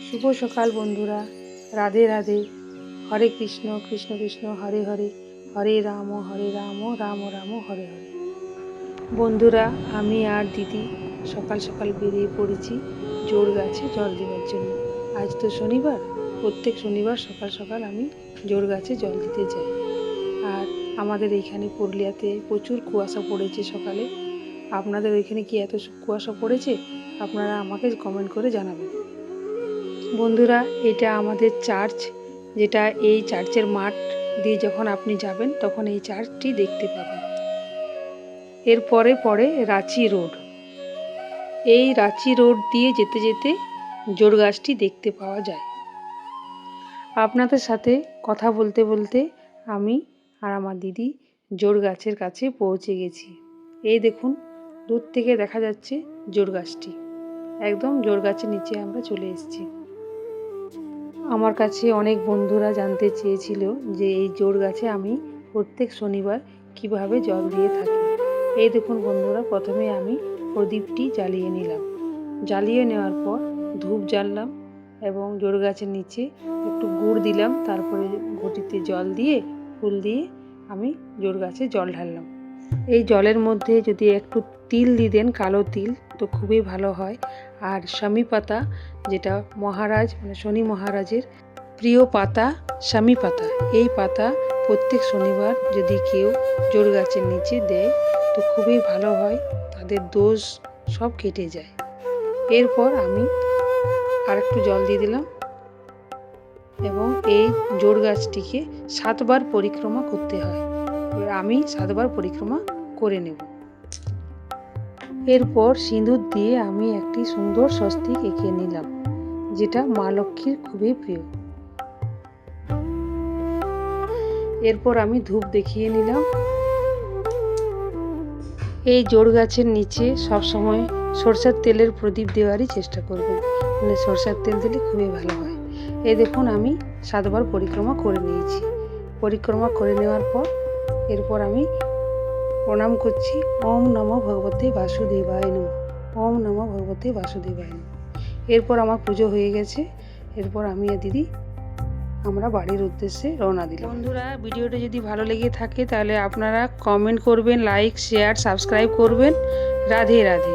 শুভ সকাল বন্ধুরা, রাধে রাধে। হরে কৃষ্ণ কৃষ্ণ কৃষ্ণ হরে হরে, হরে রাম রাম রাম হরে হরে। বন্ধুরা, আমি আর দিদি সকাল সকাল বেরিয়ে পড়েছি জোর গাছে জল দেওয়ার জন্য। আজ তো শনিবার, প্রত্যেক শনিবার সকাল সকাল আমি জোর গাছে জল দিতে যাই। আর আমাদের এইখানে পুরুলিয়াতে প্রচুর কুয়াশা পড়েছে সকালে। আপনাদের ওইখানে কি এত কুয়াশা পড়েছে? আপনারা আমাকে কমেন্ট করে জানাবেন। বন্ধুরা, এটা আমাদের চার্চ, যেটা এই চার্চের মাঠ দিয়ে যখন আপনি যাবেন তখন এই চার্চটি দেখতে পাবেন। এর পরে পড়ে রাঁচি রোড। এই রাঁচি রোড দিয়ে যেতে যেতে জোর গাছটি দেখতে পাওয়া যায়। আপনাদের সাথে কথা বলতে বলতে আমি আর আমার দিদি জোর গাছের কাছে পৌঁছে গেছি। এই দেখুন, দূর থেকে দেখা যাচ্ছে জোর গাছটি। একদম জোর গাছের নিচে আমরা চলে এসেছি। আমার কাছে অনেক বন্ধুরা জানতে চেয়েছিল যে এই জোর গাছে আমি প্রত্যেক শনিবার কিভাবে জল দিয়ে থাকি। এই দেখুন বন্ধুরা, প্রথমে আমি প্রদীপটি জ্বালিয়ে নিলাম। জ্বালিয়ে নেওয়ার পর ধূপ জ্বাললাম এবং জোর গাছের নিচে একটু গুড় দিলাম। তারপরে ঘটিতে জল দিয়ে ফুল দিয়ে আমি জোর গাছে জল ঢাললাম। এই জলের মধ্যে যদি একটু তিল দিয়ে দেন, কালো তিল, তো খুবই ভালো হয়। আর স্বামী পাতা, যেটা মহারাজ মানে শনি মহারাজের প্রিয় পাতা, স্বামী পাতা, এই পাতা প্রত্যেক শনিবার যদি কেউ জোর গাছের নিচে দেয় তো খুবই ভালো হয়, তাদের দোষ সব কেটে যায়। এরপর আমি আর একটু জল দিয়ে দিলাম এবং এই জোর গাছটিকে 7 বার পরিক্রমা করতে হয়। আমি 7 বার পরিক্রমা করে নেব। এরপর সিঁদুর দিয়ে আমি একটি সুন্দর স্বস্তিক এঁকে নিলাম, যেটা মা লক্ষ্মীর খুবই প্রিয়। এরপর আমি ধূপ দেখিয়ে নিলাম। এই জোর গাছের নিচে সবসময় সরষের তেলের প্রদীপ দেওয়ারই চেষ্টা করবেন, মানে সরষের তেল দিলে খুবই ভালো হয়। এই দেখুন, আমি 7 বার পরিক্রমা করে নিয়েছি। পরিক্রমা করে নেওয়ার পর এরপর আমি প্রণাম করছি। ওম নমো ভগবতে বাসুদেবায় নমঃ, ওম নমো ভগবতে বাসুদেবায় নমঃ। এরপর আমার পুজো হয়ে গেছে। এরপর আমি আর দিদি আমরা বাড়ির উদ্দেশ্যে রওনা দিলাম। বন্ধুরা, ভিডিওটা যদি ভালো লেগে থাকে তাহলে আপনারা কমেন্ট করবেন, লাইক, শেয়ার, সাবস্ক্রাইব করবেন। রাধে রাধে।